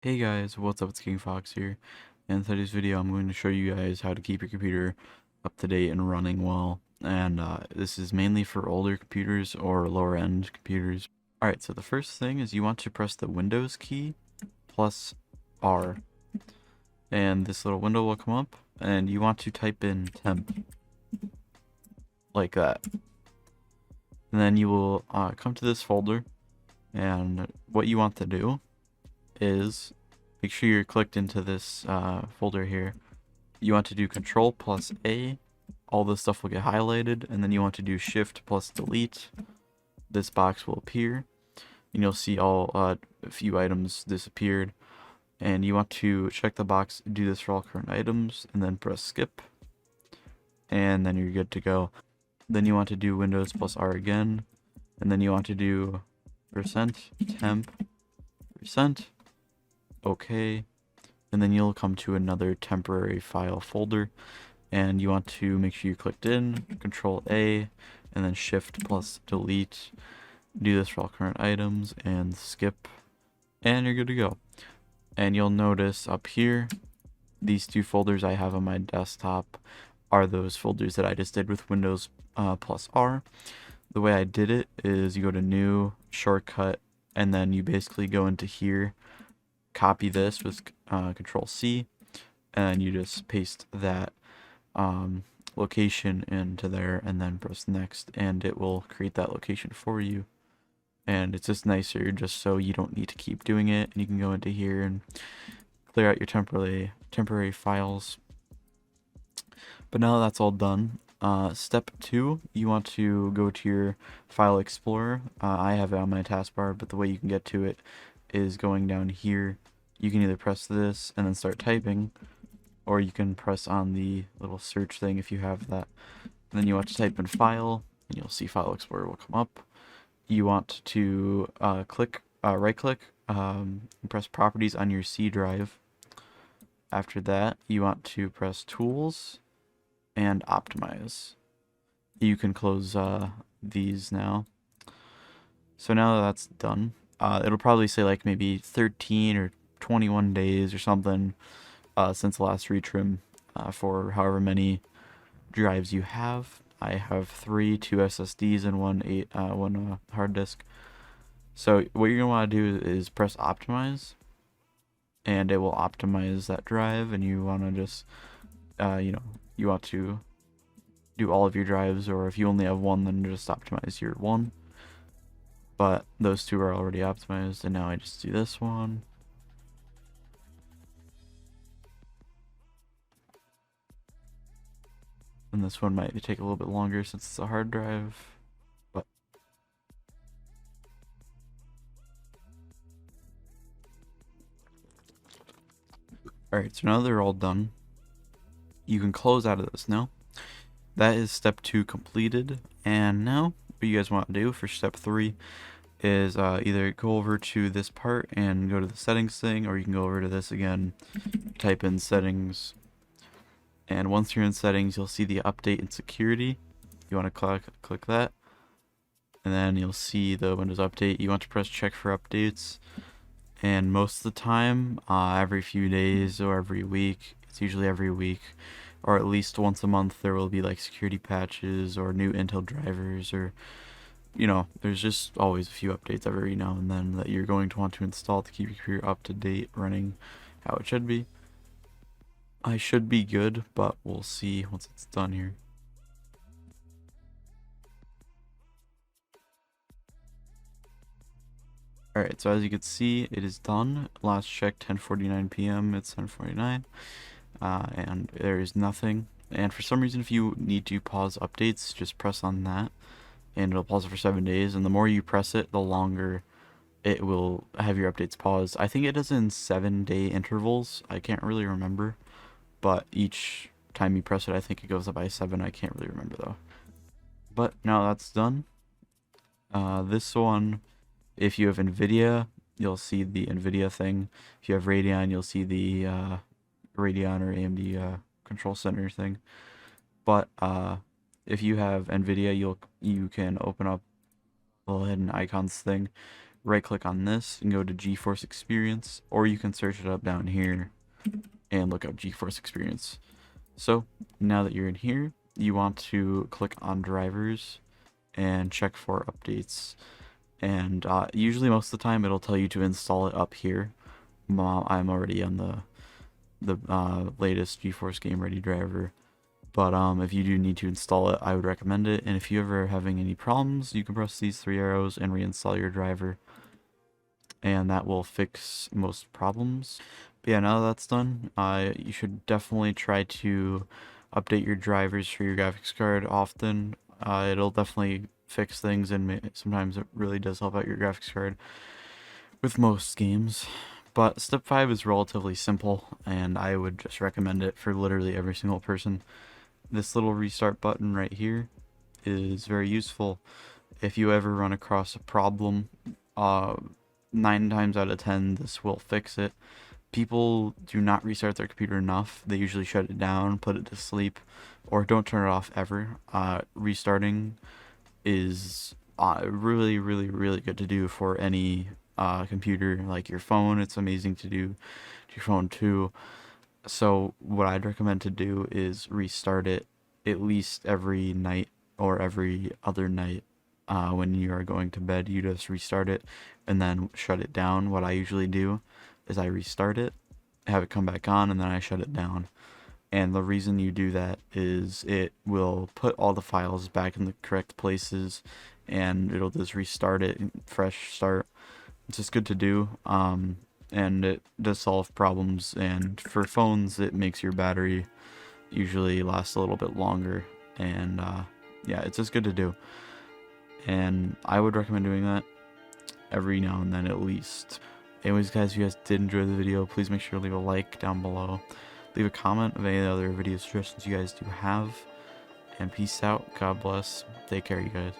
Hey guys, what's up? It's King Fox here. In today's video, I'm going to show you guys how to keep your computer up to date and running well. And this is mainly for older computers or lower end computers. Alright, so the first thing is you want to press the Windows key plus R. And this little window will come up, and you want to type in temp, like that. And then you will come to this folder, and what you want to do is make sure you're clicked into this folder here. You want to do Control plus A, all this stuff will get highlighted, and then you want to do Shift plus Delete. This box will appear, and you'll see all a few items disappeared. And you want to check the box, do this for all current items, and then press Skip, and then you're good to go. Then you want to do Windows plus R again, and then you want to do %temp %, OK, and then you'll come to another temporary file folder, and you want to make sure you clicked in, Control A, and then Shift plus Delete. Do this for all current items and skip, and you're good to go. And you'll notice up here, these two folders I have on my desktop are those folders that I just did with Windows plus R. The way I did it is you go to New, Shortcut, and then you basically go into here, copy this with Control C, and you just paste that location into there, and then press next, and it will create that location for you. And it's just nicer, just so you don't need to keep doing it, and you can go into here and clear out your temporary files. But now that's all done, step 2, you want to go to your file explorer. I have it on my taskbar, but the way you can get to it is going down here. You can either press this and then start typing, or you can press on the little search thing if you have that. And then you want to type in file, and you'll see File Explorer will come up. You want to right click, and press Properties on your C drive. After that, you want to press Tools and Optimize. You can close these now. So now that that's done, it'll probably say like maybe 13 or 21 days or something since the last retrim for however many drives you have. I have 3, 2 SSDs, and one hard disk. So what you're gonna want to do is press Optimize, and it will optimize that drive. And you want to just, you want to do all of your drives, or if you only have one, then just optimize your one. But those two are already optimized, and now I just do this one. And this one might take a little bit longer since it's a hard drive, but alright, so now they're all done. You can close out of this now. That is step 2 completed, and now what you guys want to do for step 3 is either go over to this part and go to the settings thing, or you can go over to this again, type in settings, and once you're in settings, you'll see the update and security. You want to click that, and then you'll see the Windows update. You want to press check for updates, and most of the time, every few days or every week, it's usually every week, or at least once a month, there will be like security patches or new Intel drivers, or there's just always a few updates every now and then that you're going to want to install to keep your computer up to date, running how it should be. I should be good, but we'll see once it's done here. Alright, so as you can see, it is done. Last check, 10:49 p.m. It's 10:49, and there is nothing. And for some reason, if you need to pause updates, just press on that, and it'll pause it for 7 days. And the more you press it, the longer it will have your updates paused. I think it does in 7-day intervals. I can't really remember, but each time you press it, I think it goes up by 7. I can't really remember though. But now that's done. This one, if you have NVIDIA, you'll see the NVIDIA thing. If you have Radeon, you'll see the Radeon or AMD control center thing. But if you have NVIDIA, you can open up the little hidden icons thing, right click on this and go to GeForce Experience, or you can search it up down here and look up GeForce Experience. So now that you're in here, you want to click on drivers and check for updates. And usually most of the time it'll tell you to install it up here. I'm already on the latest GeForce Game Ready driver. But if you do need to install it, I would recommend it. And if you're ever having any problems, you can press these 3 arrows and reinstall your driver, and that will fix most problems. But yeah, now that that's done, you should definitely try to update your drivers for your graphics card often. It'll definitely fix things, and sometimes it really does help out your graphics card with most games. But step 5 is relatively simple, and I would just recommend it for literally every single person. This little restart button right here is very useful. If you ever run across a problem, 9 times out of 10 this will fix it. People do not restart their computer enough. They usually shut it down, put it to sleep, or don't turn it off ever. Restarting is really, really, really good to do for any computer, like your phone. It's amazing to do to your phone too. So what I'd recommend to do is restart it at least every night or every other night. When you are going to bed, you just restart it and then shut it down. What I usually do is I restart it, have it come back on, and then I shut it down. And the reason you do that is it will put all the files back in the correct places, and it'll just restart it, fresh start. It's just good to do, and it does solve problems. And for phones, it makes your battery usually last a little bit longer, and yeah, it's just good to do. And I would recommend doing that every now and then at least. Anyways guys, if you guys did enjoy the video, please make sure to leave a like down below. Leave a comment of any other video suggestions you guys do have. And peace out. God bless. Take care, you guys.